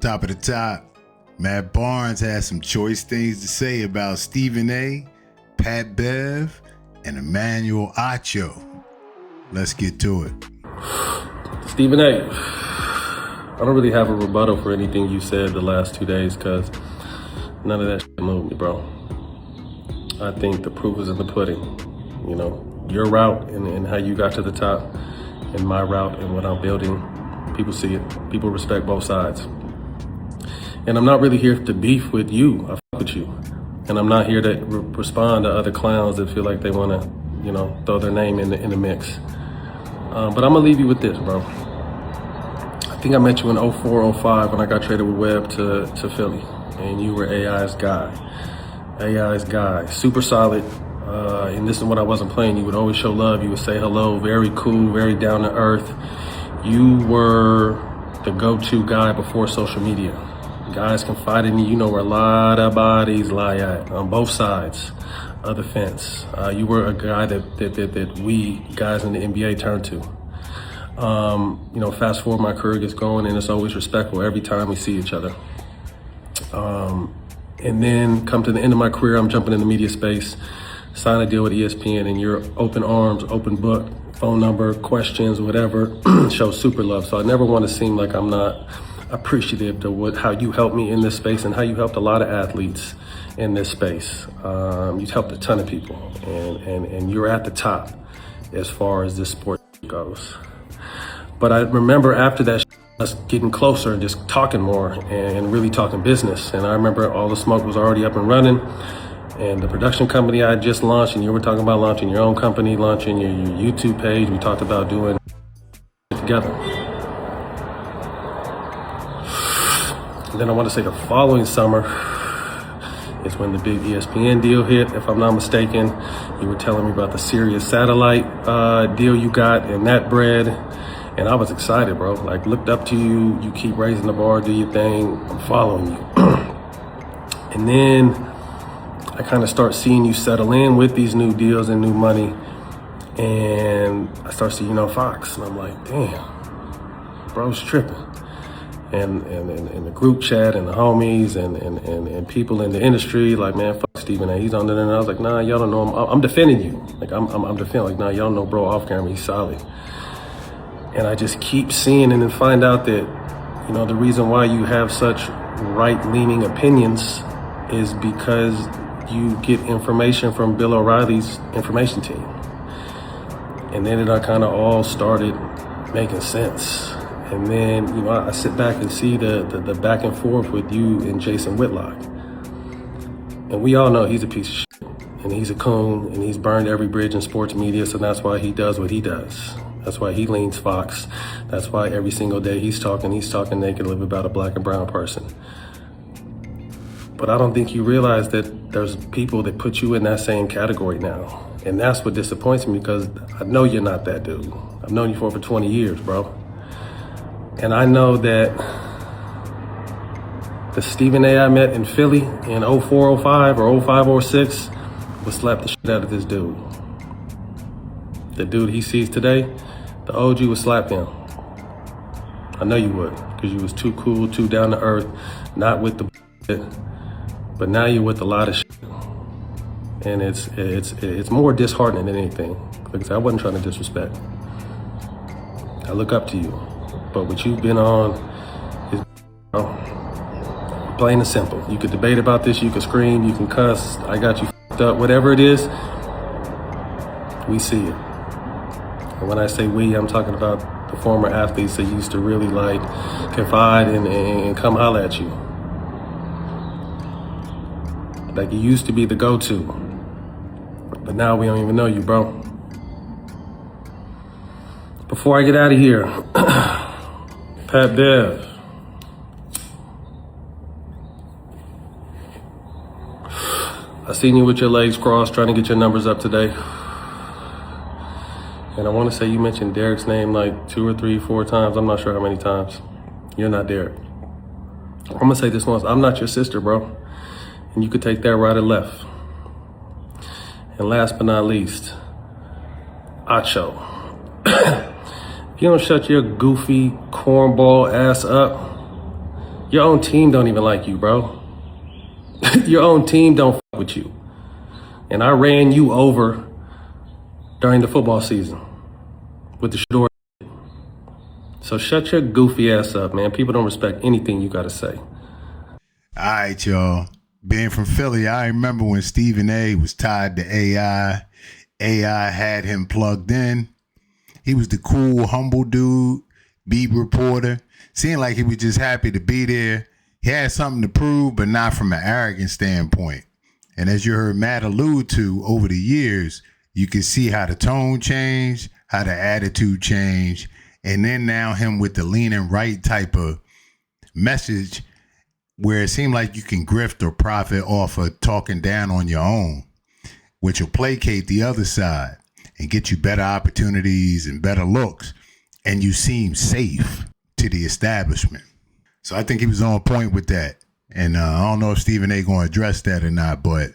Top of the top, Matt Barnes has some choice things to say about Stephen A., Pat Bev, and Emanuel Acho. Let's get to it. Stephen A., I don't really have a rebuttal for anything you said the last 2 days because none of that shit moved me, bro. I think the proof is in the pudding. You know, your route and how you got to the top and my route and what I'm building, people see it. People respect both sides. And I'm not really here to beef with you. I fuck with you. And I'm not here to respond to other clowns that feel like they want to, you know, throw their name in the mix. But I'm going to leave you with this, bro. I think I met you in 04, 05 when I got traded with Webb to Philly. And you were AI's guy. AI's guy. Super solid. And this is when I wasn't playing. You would always show love. You would say hello. Very cool. Very down to earth. You were the go-to guy before social media. Guys confide in you. You know where a lot of bodies lie at on both sides of the fence. You were a guy that we guys in the NBA turn to. You know, fast forward, my career gets going, and it's always respectful every time we see each other. And then come to the end of my career, I'm jumping in the media space, sign a deal with ESPN, and you're open arms, open book, phone number, questions, whatever, show super love. So I never want to seem like I'm not appreciative to how you helped me in this space and how you helped a lot of athletes in this space. You've helped a ton of people, and you're at the top as far as this sport goes. But I remember after that, us getting closer and just talking more and really talking business. And I remember all the smoke was already up and running, and the production company I had just launched, and you were talking about launching your own company, launching your YouTube page. We talked about doing it together. And then I want to say the following summer is when the big ESPN deal hit, if I'm not mistaken. You were telling me about the Sirius satellite deal you got and that bread. And I was excited, bro. Like, looked up to you. You keep raising the bar, do your thing. I'm following you. And then I kind of start seeing you settle in with these new deals and new money. And I start seeing you on Fox. And I'm like, damn, bro's tripping. And the group chat and the homies and people in the industry, like, man, fuck Stephen A. He's on there. And I was like, nah, y'all don't know him. I'm defending you. Like, I'm defending, like, nah, y'all don't know bro off camera. He's solid. And I just keep seeing and then find out that, you know, the reason why you have such right-leaning opinions is because you get information from Bill O'Reilly's information team. And then it kind of all started making sense. And then, you know, I sit back and see the back and forth with you and Jason Whitlock. And we all know he's a piece of shit. And he's a coon, and he's burned every bridge in sports media, so that's why he does what he does. That's why he leans Fox. That's why every single day he's talking naked about a black and brown person. But I don't think you realize that there's people that put you in that same category now. And that's what disappoints me, because I know you're not that dude. I've known you for over 20 years, bro. And I know that the Stephen A. I met in Philly in 04, 05 or 05, 06 would slap the shit out of this dude. The dude he sees today, the OG would slap him. I know you would, because you was too cool, too down to earth, not with the shit. But now you're with a lot of shit. And it's more disheartening than anything. Because I wasn't trying to disrespect. I look up to you. But what you've been on is, you know, plain and simple. You could debate about this, you could scream, you can cuss, I got you f***ed up, whatever it is, we see it. And when I say we, I'm talking about the former athletes that used to really like confide and come holler at you. Like, you used to be the go-to, but now we don't even know you, bro. Before I get out of here, Pat Bev. I seen you with your legs crossed trying to get your numbers up today. And I want to say you mentioned Derek's name like 2 or 3, 4 times. I'm not sure how many times. You're not Derek. I'm going to say this once. I'm not your sister, bro. And you could take that right or left. And last but not least, Acho. If you don't shut your goofy cornball ass up, Your own team don't even like you, bro. Your own team don't fuck with you. And I ran you over during the football season with the Shador. So shut your goofy ass up, man. People don't respect anything you gotta say. All right, y'all. Being from Philly, I remember when Stephen A was tied to AI. AI had him plugged in. He was the cool, humble dude, beat reporter. Seemed like he was just happy to be there. He had something to prove, but not from an arrogant standpoint. And as you heard Matt allude to, over the years, you can see how the tone changed, how the attitude changed, and then now him with the leaning right type of message where it seemed like you can grift or profit off of talking down on your own, which will placate the other side and get you better opportunities and better looks, and you seem safe to the establishment. So I think he was on point with that. And I don't know if Stephen A. going to address that or not, but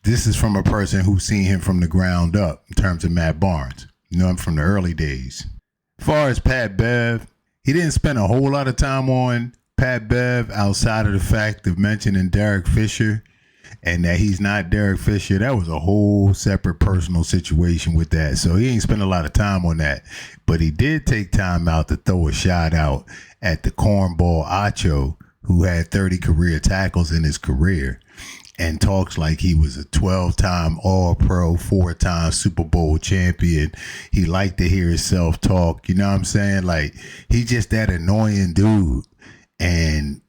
this is from a person who's seen him from the ground up in terms of Matt Barnes. You know him from the early days. As far as Pat Bev, he didn't spend a whole lot of time on Pat Bev outside of the fact of mentioning Derek Fisher and that he's not Derek Fisher. That was a whole separate personal situation with that. So he ain't spent a lot of time on that. But he did take time out to throw a shot out at the cornball Acho, who had 30 career tackles in his career and talks like he was a 12-time All-Pro, 4-time Super Bowl champion. He liked to hear himself talk. You know what I'm saying? Like, he's just that annoying dude. And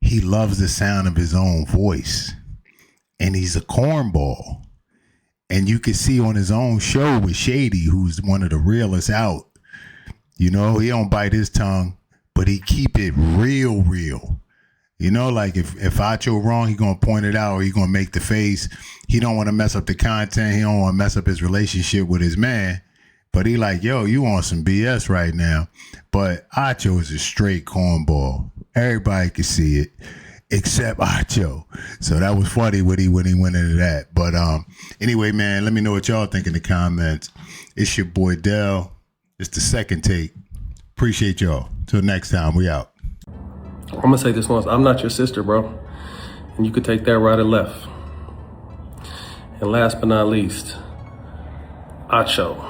he loves the sound of his own voice. And he's a cornball. And you can see on his own show with Shady, who's one of the realest out. You know, he don't bite his tongue, but he keep it real. You know, like if Acho wrong, he gonna point it out or he gonna make the face. He don't want to mess up the content. He don't want to mess up his relationship with his man. But he like, yo, you on some BS right now. But Acho is a straight cornball. Everybody can see it except Acho. So that was funny when he went into that. But anyway, man, let me know what y'all think in the comments. It's your boy Dell. It's the second take. Appreciate y'all. Till next time, we out. I'm gonna say this once. I'm not your sister, bro. And you could take that right or left. And last but not least, Acho.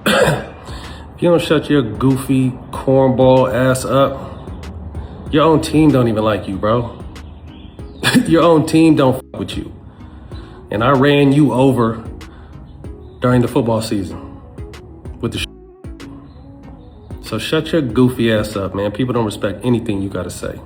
If you don't shut your goofy cornball ass up, your own team don't even like you, bro. Your own team don't fuck with you. And I ran you over during the football season with the So shut your goofy ass up, man. People don't respect anything you gotta say.